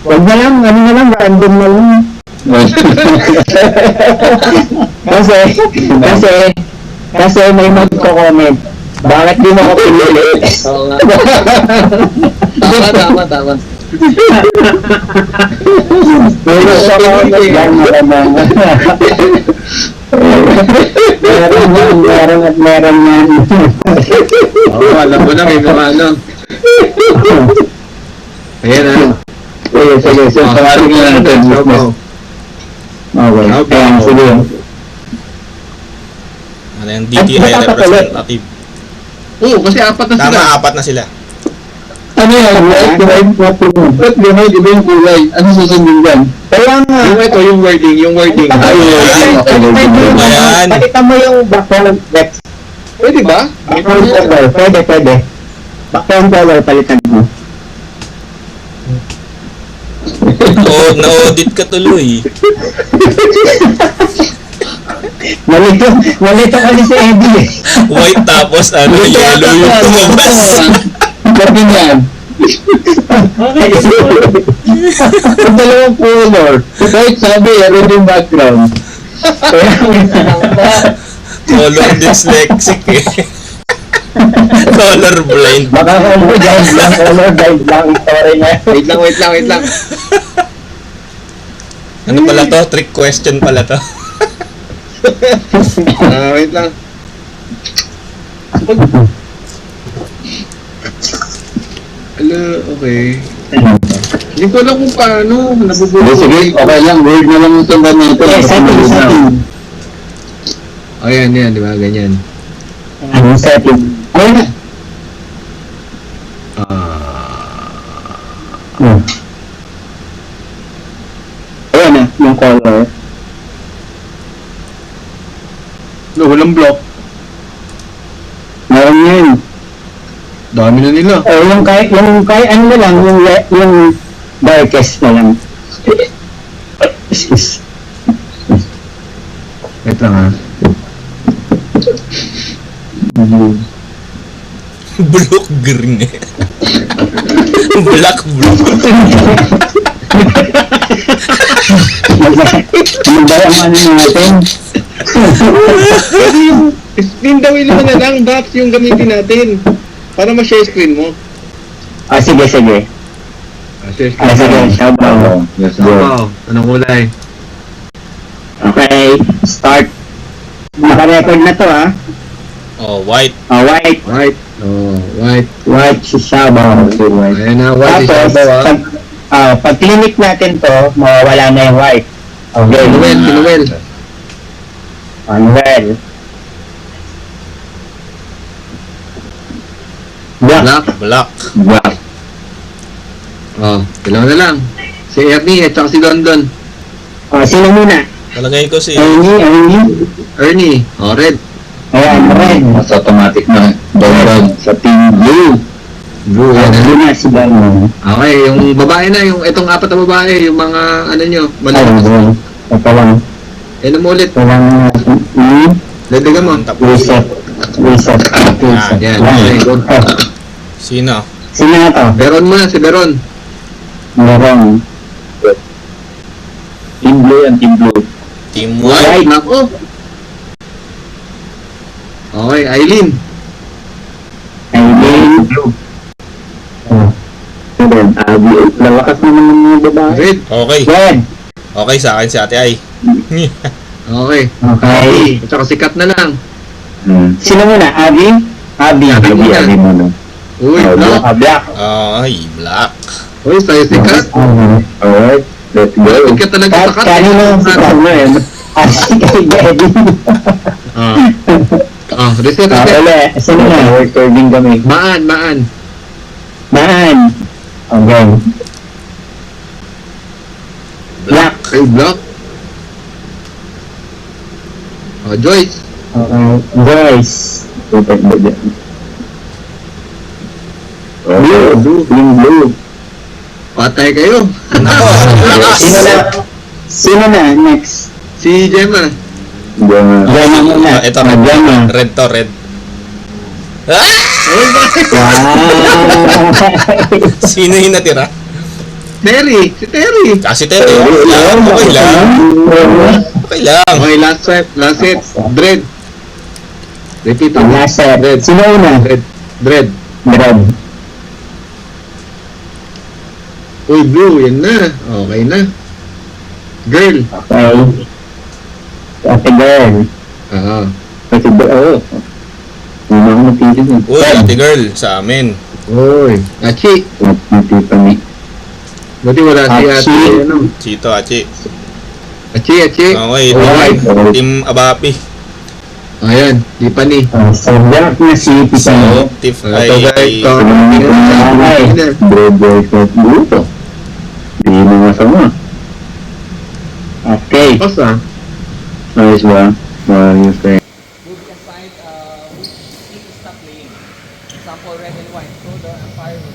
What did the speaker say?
Wag na lang, ano na lang, random na lang. kasi may magko-comment. Bakit di mo ako pinili? Oo nga. Tama. Pero sa comment lang malamang. Meron yan. Oo, alam mo na, may mga ano. Ayan ah. Sige. So, pangalan nga natin. Okay. Ayan, sige. Ano yung DTI representative? Oo, kasi apat na sila. Tama, apat na sila. Ano yan? Ba't gano'n? Iba yung kulay. Ano susundin dyan? Kaya nga. Yung wording. Ayan. Pakita mo yung background text. Pwede ba? Background color. Pwede. Background color, palitan mo. Na-audit ka tuloy. Malito kasi si Eddie eh. White tapos yellow yung tumabas. Gabi niyan. Ang dalawang color. Kahit sabi, red yung background. Color dyslexic eh. Color blind. Baka kung mo dyan lang, color blind lang story niya. Wait lang. Ano pala to? Trick question pala to. Wait lang. Okay. Hindi ko alam kung paano. Nabubuhay. Sige, okay lang. Word na lang ito ba nito? Setting. Ayan, di ba? Ganyan. Anong setting? Ayun na. Ayan na, yung color. Walang block. Meron yun. Dami na nila. Yung kahit ano na lang, yung darkest na lang. Wait lang ha. Block green eh. Black blue. Magbayaman natin. Kasi yung screen daw mo na lang, dots yung gamitin natin. Para ma-share screen mo. Sige. Share screen. Sige, sabaw. Let's go. Anong kulay? Okay, start. Naka-record na to White. White. White. White. White si Sabaw. Ayan na, white is Tapos, pag clinic natin to, mawawala na yung white. Okay. Pinuel. Manuel. Black. Dalawa na lang. Si Ernie at saka si London. Sino muna? Palagay ko si Ernie. Red. Ayan, red. Mas automatic na download sa Team Blue. Blue. Blue na si Dano. Okay, yung babae na, yung itong apat na babae, yung mga ano nyo, Ayun, ito lang. Yan mo ulit. Ito lang. Dagdagan mo. Reset. Yan. Okay, good. Sino? Sino na to? Beron muna, si Beron. Meron. Team Blue and Team Blue. Team White. White. Nako. Okay, Aileen. Blue. Lalakas naman ng mga babae. Red. Okay. Red. Okay sa akin si Ate Ai. Okay. Okay. At saka si Kat na lang. Sino muna? Abby? Abby muna. Uy, black. Black. Ay, black. Uy, sa'yo si Kat. Alright, let's go. Ikaw talaga sa Kat. Kanino si Kat mo yun? Si kay Eddie. Reset. Uli. Sino na? Recording kami. Maan. Maan. Okay. Black. Ay, black. Joyce. Okay. Joyce. Super ba dyan? Blue. Yung blue. Patay kayo. Sino na? Next. Si Gemma. Gemma muna. Ito, Gemma. red to, red. Wow. Sino yung natira? Terry! Si Terry! Kasi Terry, okay lang. Okay lang. Okay lang. Okay, last set. Last set. Dread. Repeat Ang ako. last set. Sino una? Dread. Dread. Uy, blue. Yan na. Okay na. Girl. Okay. Ate girl. Ah. Ate girl. Oh. Hindi ako napili dun. Uy, ate girl, sa amin. Uy. Achi. Natipani. Buti wala si Achi. ate. Ano? Chito, Achi. Achi, Achi. Okay, Okay. Team Abapi. Ayan. Di pa ni. So, dark na si So, Pisano. Tiff Ito ay... guys. So, Ay, Dread boys at Bluto. Hindi mo masama. Okay. Pas ah. Nice ba? What do you think? will be assigned which team is not playing. Example, red and white. So the umpire will